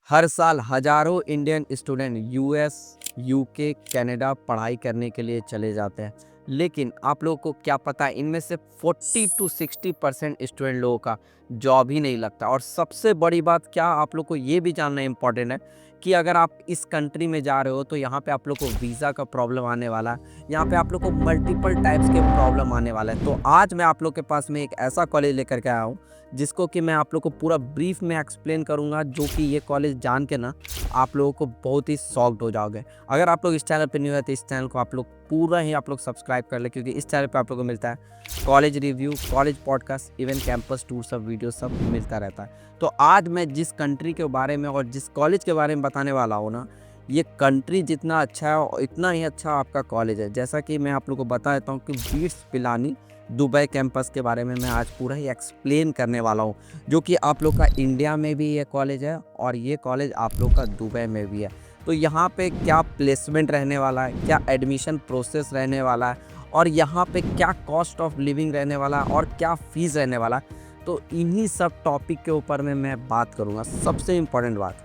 हर साल हजारों Indian student US, UK, Canada पढ़ाई करने के लिए चले जाते हैं। लेकिन आप लोगों को क्या पता है, इनमें से 40 टू 60% स्टूडेंट लोगों का जॉब ही नहीं लगता। और सबसे बड़ी बात क्या, आप लोग को ये भी जानना इम्पोर्टेंट है कि अगर आप इस कंट्री में जा रहे हो तो यहाँ पे आप लोग को वीज़ा का प्रॉब्लम आने वाला है। यहाँ पे आप लोग को मल्टीपल टाइप्स के प्रॉब्लम आने वाला है। तो आज मैं आप लोग के पास में एक ऐसा कॉलेज लेकर के आया हूँ जिसको कि मैं आप लोग को पूरा ब्रीफ में एक्सप्लेन करूंगा, जो कि ये कॉलेज जान के ना आप लोगों को बहुत ही शॉक्ड हो जाओगे। अगर आप लोग इस चैनल पर न्यू है तो इस चैनल को आप लोग पूरा ही आप लोग सब्सक्राइब कर ले, क्योंकि इस चैनल पे आप लोगों को मिलता है college review, college podcast, even campus tour, सब वीडियो सब मिलता रहता है। तो आज मैं जिस कंट्री के बारे में और जिस कॉलेज के बारे में बताने वाला हूँ ना, ये कंट्री जितना अच्छा है और इतना ही अच्छा आपका कॉलेज है। जैसा कि मैं आप लोग को बता देता हूँ कि बीट्स पिलानी दुबई कैंपस के बारे में मैं आज पूरा ही एक्सप्लेन करने वाला हूँ, जो कि आप लोग का इंडिया में भी ये कॉलेज है और ये कॉलेज आप लोग का दुबई में भी है। तो यहाँ पे क्या प्लेसमेंट रहने वाला है, क्या एडमिशन प्रोसेस रहने वाला है, और यहाँ पे क्या कॉस्ट ऑफ लिविंग रहने वाला है और क्या फ़ीस रहने वाला है, तो इन्हीं सब टॉपिक के ऊपर में मैं बात करूँगा। सबसे इम्पॉर्टेंट बात,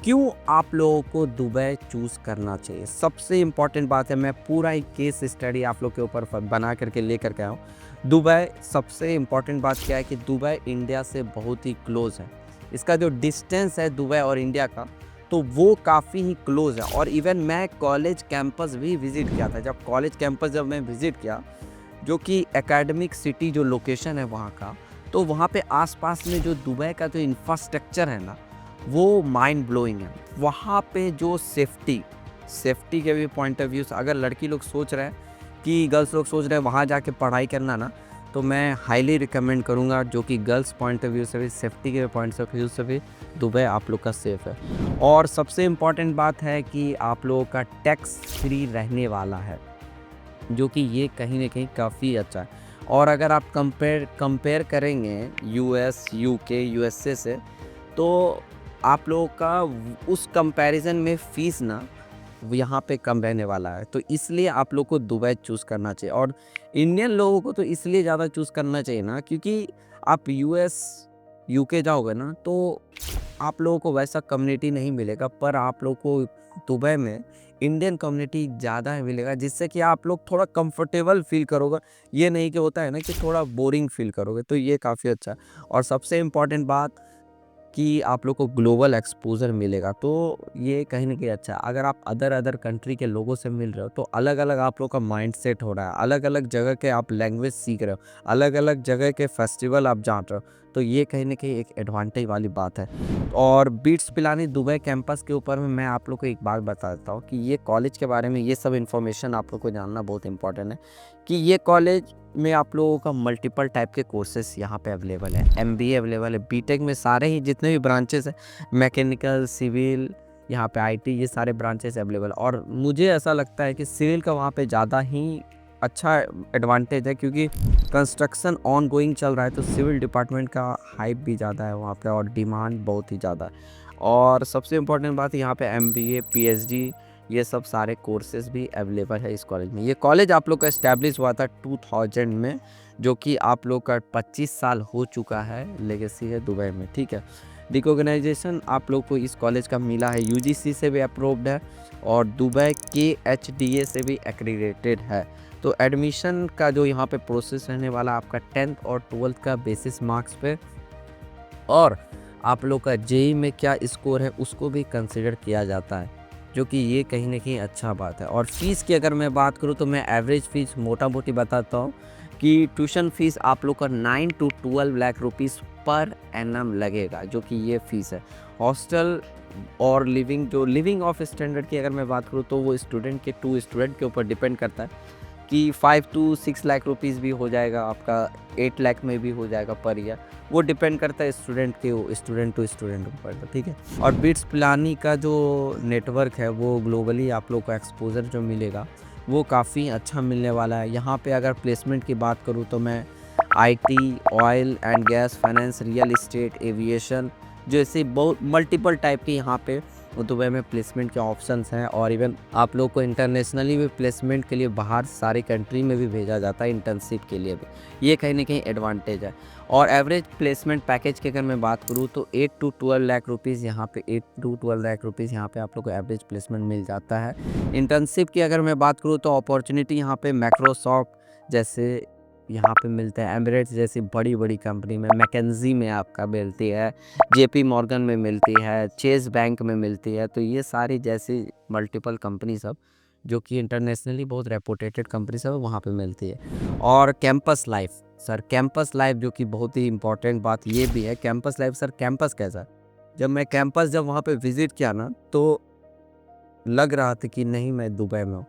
क्यों आप लोगों को दुबई चूज़ करना चाहिए, सबसे इम्पॉर्टेंट बात है। मैं पूरा एक केस स्टडी आप लोग के ऊपर बना करके लेकर के आया हूँ। दुबई, सबसे इम्पॉर्टेंट बात क्या है कि दुबई इंडिया से बहुत ही क्लोज़ है। इसका जो डिस्टेंस है दुबई और इंडिया का, तो वो काफ़ी ही क्लोज़ है। और इवन मैं कॉलेज कैंपस भी विज़िट किया था। जब मैं विज़िट किया, जो कि एकेडमिक सिटी जो लोकेशन है वहाँ का, तो वहाँ पे आसपास में जो दुबई का जो इंफ्रास्ट्रक्चर है ना, वो माइंड ब्लोइंग है। वहाँ पे जो सेफ्टी के भी पॉइंट ऑफ व्यू से, अगर लड़की लोग सोच रहे हैं कि गर्ल्स लोग सोच रहे हैं वहाँ जाके पढ़ाई करना ना, तो मैं हाईली रिकमेंड करूँगा, जो कि गर्ल्स पॉइंट ऑफ व्यू से भी, सेफ्टी के पॉइंट ऑफ व्यू से भी दुबई आप लोग का सेफ़ है। और सबसे इम्पॉर्टेंट बात है कि आप लोगों का टैक्स फ्री रहने वाला है, जो कि ये कहीं ना कहीं काफ़ी अच्छा है। और अगर आप कंपेयर करेंगे यूएस, यूके, यूएसए से, तो आप लोगों का उस कंपैरिजन में फ़ीस ना यहाँ पे कम रहने वाला है। तो इसलिए आप लोग को दुबई चूज़ करना चाहिए। और इंडियन लोगों को तो इसलिए ज़्यादा चूज़ करना चाहिए ना, क्योंकि आप यूएस, यूके जाओगे ना, तो आप लोगों को वैसा कम्युनिटी नहीं मिलेगा, पर आप लोग को दुबई में इंडियन कम्युनिटी ज़्यादा मिलेगा, जिससे कि आप लोग थोड़ा कंफर्टेबल फील करोगे। ये नहीं कि होता है ना कि थोड़ा बोरिंग फील करोगे, तो ये काफ़ी अच्छा है। और सबसे इम्पॉर्टेंट बात कि आप लोग को ग्लोबल एक्सपोज़र मिलेगा, तो ये कहीं न कहीं अच्छा है। अगर आप अदर कंट्री के लोगों से मिल रहे हो, तो अलग-अलग आप लोग का माइंडसेट हो रहा है, अलग-अलग जगह के आप लैंग्वेज सीख रहे हो, अलग-अलग जगह के फेस्टिवल आप जान रहे हो, तो ये कहीं न कहीं एक एडवांटेज वाली बात है। और बीट्स पिलानी दुबई कैंपस के ऊपर में मैं आप लोग को एक बात बता देता हूँ कि ये कॉलेज के बारे में ये सब इन्फॉर्मेशन आप लोग को जानना बहुत इंपॉर्टेंट है, कि ये कॉलेज में आप लोगों का मल्टीपल टाइप के कोर्सेस यहाँ पे अवेलेबल है। एमबीए अवेलेबल है, बीटेक में सारे ही जितने भी ब्रांचेस हैं, मैकेनिकल, सिविल, यहाँ पे आईटी, ये सारे ब्रांचेस अवेलेबल। और मुझे ऐसा लगता है कि सिविल का वहाँ पे ज़्यादा ही अच्छा एडवांटेज है, क्योंकि कंस्ट्रक्शन ऑन गोइंग चल रहा है, तो सिविल डिपार्टमेंट का हाइप भी ज़्यादा है वहाँ पे और डिमांड बहुत ही ज़्यादा है। और सबसे इम्पोर्टेंट बात, यहाँ पे एमबीए, पीएचडी, ये सब सारे कोर्सेज भी अवेलेबल है इस कॉलेज में। ये कॉलेज आप लोग का इस्टेब्लिश हुआ था 2000 में, जो कि आप लोग का 25 साल हो चुका है, लेगेसी है दुबई में, ठीक है। रिकॉग्नाइजेशन आप लोग को इस कॉलेज का मिला है, यूजीसी से भी अप्रूव्ड है और दुबई के एचडीए से भी एक्रीडेटेड है। तो एडमिशन का जो यहाँ पे प्रोसेस रहने वाला आपका 10th और 12th का बेसिस मार्क्स पे, और आप लोग का जेई में क्या स्कोर है उसको भी कंसिडर किया जाता है, जो कि ये कहीं ना कहीं अच्छा बात है। और फ़ीस की अगर मैं बात करूँ, तो मैं एवरेज फ़ीस मोटा मोटी बताता हूँ कि ट्यूशन फ़ीस आप लोग का 9 to 12 lakh rupees per annum लगेगा, जो कि ये फ़ीस है। हॉस्टल और लिविंग ऑफ स्टैंडर्ड की अगर मैं बात करूँ, तो वो स्टूडेंट के ऊपर डिपेंड करता है कि 5 to 6 लाख रुपीज़ भी हो जाएगा आपका, 8 लाख में भी हो जाएगा पर ईयर। वो डिपेंड करता है स्टूडेंट टू स्टूडेंट ऊपर, ठीक है। और बीट्स पिलानी का जो नेटवर्क है, वो ग्लोबली आप लोग को एक्सपोजर जो मिलेगा वो काफ़ी अच्छा मिलने वाला है। यहाँ पे अगर प्लेसमेंट की बात करूँ, तो मैं IT, oil and gas, finance, real estate, aviation जैसे बहुत मल्टीपल टाइप के यहाँ पे दुबई में प्लेसमेंट के ऑप्शंस हैं और इवन आप लोग को इंटरनेशनली भी प्लेसमेंट के लिए बाहर सारी कंट्री में भी भेजा जाता है इंटर्नशिप के लिए भी। ये कहीं ना कहीं एडवांटेज है। और एवरेज प्लेसमेंट पैकेज की अगर मैं बात करूँ तो 8 to 12 लाख रुपीज़ यहाँ पे 8 to 12 लाख रुपीज़ यहाँ पे आप लोग को एवरेज प्लेसमेंट मिल जाता है। इंटर्नशिप की अगर मैं बात करूँ तो अपॉर्चुनिटी यहाँ पे माइक्रोसॉफ्ट जैसे यहाँ पे मिलते हैं, एमिरेट्स जैसी बड़ी बड़ी कंपनी में, मैकेंजी में आपका मिलती है, जेपी मॉर्गन में मिलती है, चेस बैंक में मिलती है। तो ये सारी जैसी मल्टीपल कंपनी सब जो कि इंटरनेशनली बहुत रेपुटेटेड कंपनी सब वहाँ पे मिलती है। और campus life sir, campus life जो कि बहुत ही इंपॉर्टेंट बात ये भी है, कैंपस लाइफ सर कैंपस कैसा। जब मैं कैंपस जब वहाँ पे विजिट किया ना तो लग रहा था कि नहीं मैं दुबई में हूँ।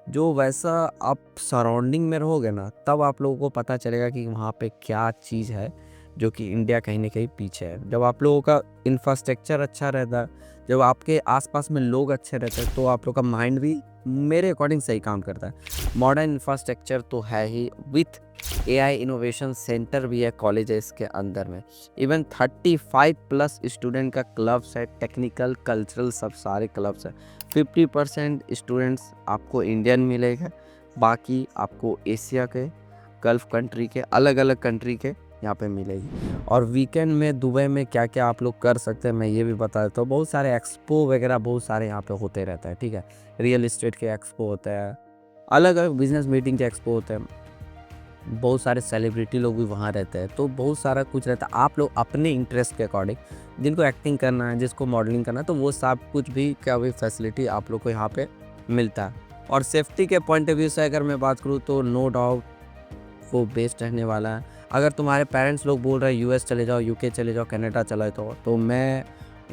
जो वैसा आप सराउंडिंग में रहोगे ना तब आप लोगों को पता चलेगा कि वहाँ पे क्या चीज़ है जो कि इंडिया कहीं ना कहीं पीछे है। जब आप लोगों का इंफ्रास्ट्रक्चर अच्छा रहता है, जब आपके आसपास में लोग अच्छे रहते हैं तो आप लोग का माइंड भी मेरे अकॉर्डिंग सही काम करता है। मॉडर्न इंफ्रास्ट्रक्चर तो है ही, विथ एआई इनोवेशन सेंटर भी है कॉलेजेस के अंदर में। इवन 35 प्लस स्टूडेंट का क्लब्स है, टेक्निकल कल्चरल सब सारे क्लब्स है। 50% स्टूडेंट्स आपको इंडियन मिलेगा, बाकी आपको एशिया के, गल्फ कंट्री के, अलग अलग कंट्री के यहाँ पे मिलेगी। और वीकेंड में दुबई में क्या क्या आप लोग कर सकते हैं मैं ये भी बता देता हूँ। बहुत सारे एक्सपो वगैरह बहुत सारे यहाँ पे होते रहता है, ठीक है। रियल इस्टेट के एक्सपो होते हैं, अलग अलग बिजनेस मीटिंग के एक्सपो होते हैं, बहुत सारे सेलिब्रिटी लोग भी वहाँ रहते हैं। तो बहुत सारा कुछ रहता है। आप लोग अपने इंटरेस्ट के अकॉर्डिंग, जिनको एक्टिंग करना है, जिसको मॉडलिंग करना है, तो वो सब कुछ भी क्या भी फैसिलिटी आप लोग को यहाँ पे मिलता है। और सेफ्टी के पॉइंट ऑफ व्यू से अगर मैं बात करूँ तो नो डाउट वो बेस्ट रहने वाला है। अगर तुम्हारे पेरेंट्स लोग बोल रहे हैं यूएस चले जाओ, यूके चले जाओ, कनाडा चले जाओ, तो मैं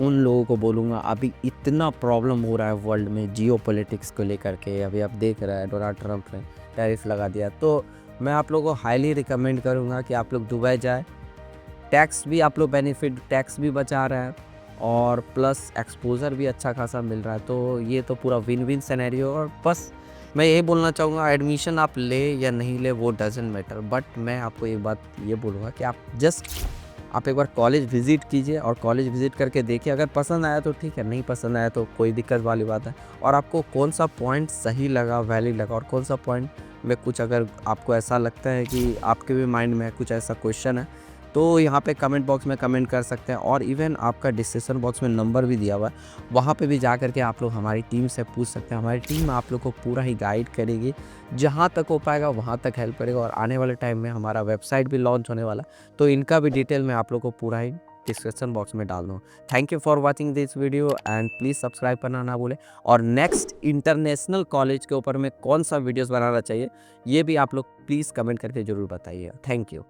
उन लोगों को बोलूँगा अभी इतना प्रॉब्लम हो रहा है वर्ल्ड में जियो पॉलिटिक्स को लेकर के। अभी आप देख रहे हैं डोनाल्ड ट्रंप ने टैरिफ लगा दिया, तो मैं आप लोगों को हाईली रिकमेंड करूँगा कि आप लोग दुबई जाए। टैक्स भी आप लोग बेनिफिट, टैक्स भी बचा रहे हैं और प्लस एक्सपोजर भी अच्छा खासा मिल रहा है। तो ये तो पूरा विन विन सिनेरियो। और बस मैं यही बोलना चाहूँगा, एडमिशन आप ले या नहीं ले वो डजेंट मैटर, बट मैं आपको एक बात ये बोलूँगा कि आप एक बार कॉलेज विज़िट कीजिए और कॉलेज विज़िट करके देखिए। अगर पसंद आया तो ठीक है, नहीं पसंद आया तो कोई दिक्कत वाली बात है। और आपको कौन सा पॉइंट सही लगा, वैलिड लगा, और कौन सा पॉइंट में कुछ अगर आपको ऐसा लगता है कि आपके भी माइंड में कुछ ऐसा क्वेश्चन है तो यहाँ पे कमेंट बॉक्स में कमेंट कर सकते हैं। और इवन आपका डिस्क्रिप्शन बॉक्स में नंबर भी दिया हुआ है, वहाँ पे भी जा करके आप लोग हमारी टीम से पूछ सकते हैं। हमारी टीम आप लोग को पूरा ही गाइड करेगी, जहाँ तक हो पाएगा वहाँ तक हेल्प करेगा। और आने वाले टाइम में हमारा वेबसाइट भी लॉन्च होने वाला, तो इनका भी डिटेल मैं आप लोग को पूरा ही डिस्क्रिप्शन बॉक्स में डाल दूँ। Thank you for watching this video and please subscribe करना ना भूलें। और नेक्स्ट इंटरनेशनल कॉलेज के ऊपर में कौन सा वीडियोज़ बनाना चाहिए ये भी आप लोग प्लीज़ कमेंट करके ज़रूर बताइए। Thank you.